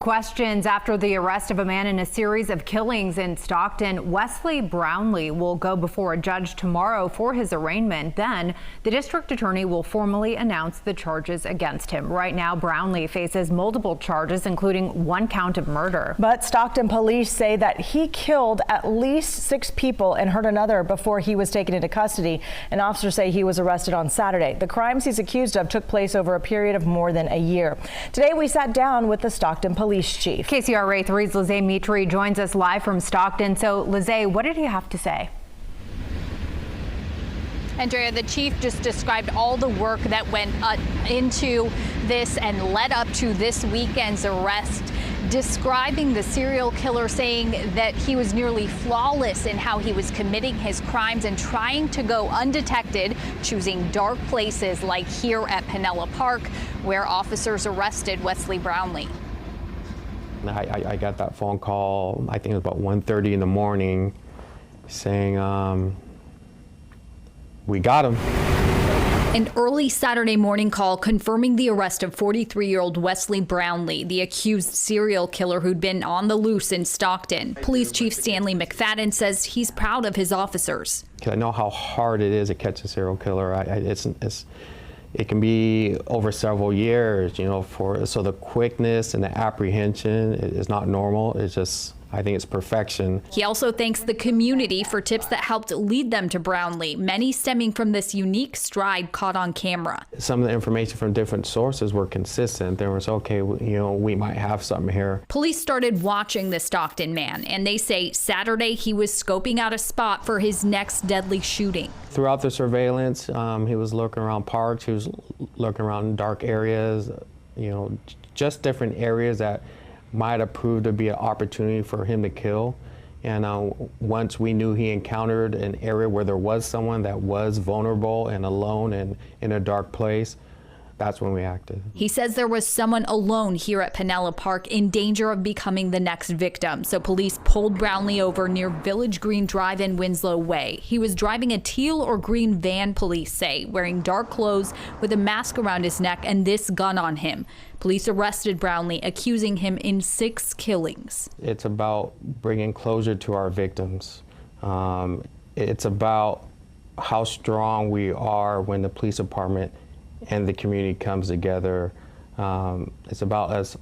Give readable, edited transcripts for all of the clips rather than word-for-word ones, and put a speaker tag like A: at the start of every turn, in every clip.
A: Questions after the arrest of a man in a series of killings in Stockton. Wesley Brownlee will go before a judge tomorrow for his arraignment. Then the district attorney will formally announce the charges against him. Right now, Brownlee faces multiple charges, including 1 count of murder.
B: But Stockton police say that he killed at least 6 people and hurt another before he was taken into custody. And officers say he was arrested on Saturday. The crimes he's accused of took place over a period of more than a year. Today, we sat down with the Stockton police chief.
A: KCRA 3's Lizzie Mitri joins us live from Stockton. So, Lizzie, what did he have to say?
C: Andrea, the chief just described all the work that went into this and led up to this weekend's arrest, describing the serial killer, saying that he was nearly flawless in how he was committing his crimes and trying to go undetected, choosing dark places like here at Pinella Park, where officers arrested Wesley Brownlee.
D: I got that phone call, I think it was about 1:30 in the morning, saying, we got him.
C: An early Saturday morning call confirming the arrest of 43-year-old Wesley Brownlee, the accused serial killer who'd been on the loose in Stockton. Police Chief Stanley McFadden says he's proud of his officers.
D: I know how hard it is to catch a serial killer. It can be over several years, you know, so the quickness and the apprehension is not normal. It's just, I think it's perfection.
C: He also thanks the community for tips that helped lead them to Brownlee, many stemming from this unique stride caught on camera.
D: Some of the information from different sources were consistent. There was, okay, you know, we might have something here.
C: Police started watching the Stockton man, and they say Saturday he was scoping out a spot for his next deadly shooting.
D: Throughout the surveillance, he was looking around parks, he was looking around dark areas, you know, just different areas that might have proved to be an opportunity for him to kill. And once we knew he encountered an area where there was someone that was vulnerable and alone and in a dark place, that's when we acted.
C: He says there was someone alone here at Pinella Park in danger of becoming the next victim. So police pulled Brownlee over near Village Green Drive in Winslow Way. He was driving a teal or green van, police say, wearing dark clothes with a mask around his neck and this gun on him. Police arrested Brownlee, accusing him in 6 killings.
D: It's about bringing closure to our victims. It's about how strong we are when the police department and the community comes together. It's about us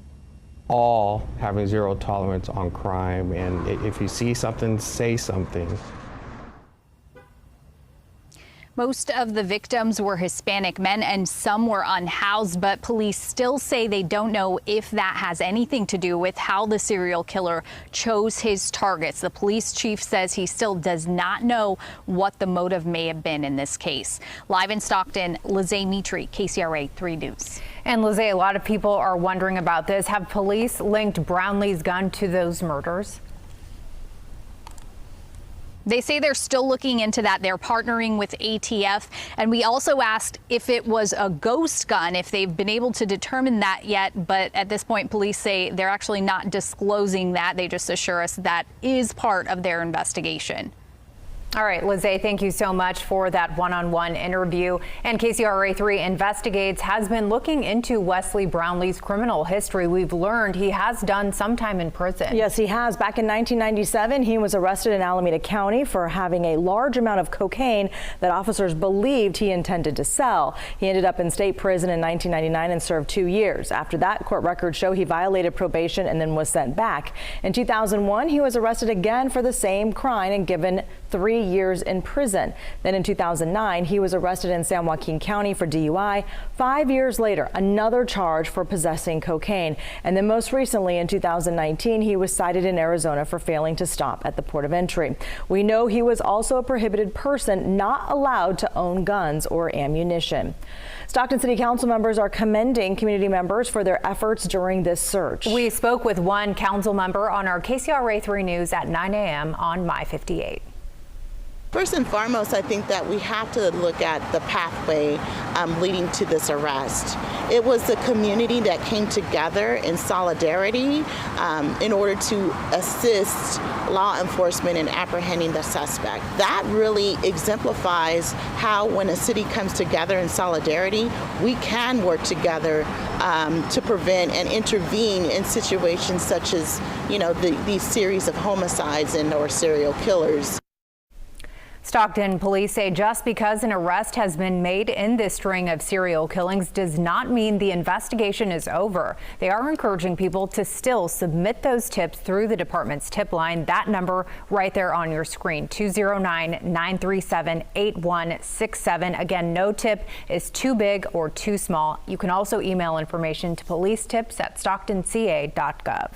D: all having zero tolerance on crime, and if you see something, say something.
C: Most of the victims were Hispanic men and some were unhoused, but police still say they don't know if that has anything to do with how the serial killer chose his targets. The police chief says he still does not know what the motive may have been in this case. Live in Stockton, Lizzie Mitri, KCRA 3 News.
A: And Lizzie, a lot of people are wondering about this. Have police linked Brownlee's gun to those murders?
C: They say they're still looking into that. They're partnering with ATF. And we also asked if it was a ghost gun, if they've been able to determine that yet. But at this point, police say they're actually not disclosing that. They just assure us that is part of their investigation.
A: All right, Lizzie, thank you so much for that one-on-one interview. And KCRA 3 Investigates has been looking into Wesley Brownlee's criminal history. We've learned he has done some time in prison.
B: Yes, he has. Back in 1997, he was arrested in Alameda County for having a large amount of cocaine that officers believed he intended to sell. He ended up in state prison in 1999 and served 2 years. After that, court records show he violated probation and then was sent back. In 2001, he was arrested again for the same crime and given 3 years in prison. Then in 2009, he was arrested in San Joaquin County for DUI. 5 years later, another charge for possessing cocaine. And then most recently in 2019, he was cited in Arizona for failing to stop at the port of entry. We know he was also a prohibited person, not allowed to own guns or ammunition. Stockton City Council members are commending community members for their efforts during this search.
A: We spoke with one council member on our KCRA 3 News at 9 a.m. on My 58.
E: First and foremost, I think that we have to look at the pathway leading to this arrest. It was the community that came together in solidarity in order to assist law enforcement in apprehending the suspect. That really exemplifies how when a city comes together in solidarity, we can work together to prevent and intervene in situations such as, these series of homicides or serial killers.
A: Stockton police say just because an arrest has been made in this string of serial killings does not mean the investigation is over. They are encouraging people to still submit those tips through the department's tip line. That number right there on your screen, 209-937-8167. Again, no tip is too big or too small. You can also email information to policetips@stocktonca.gov.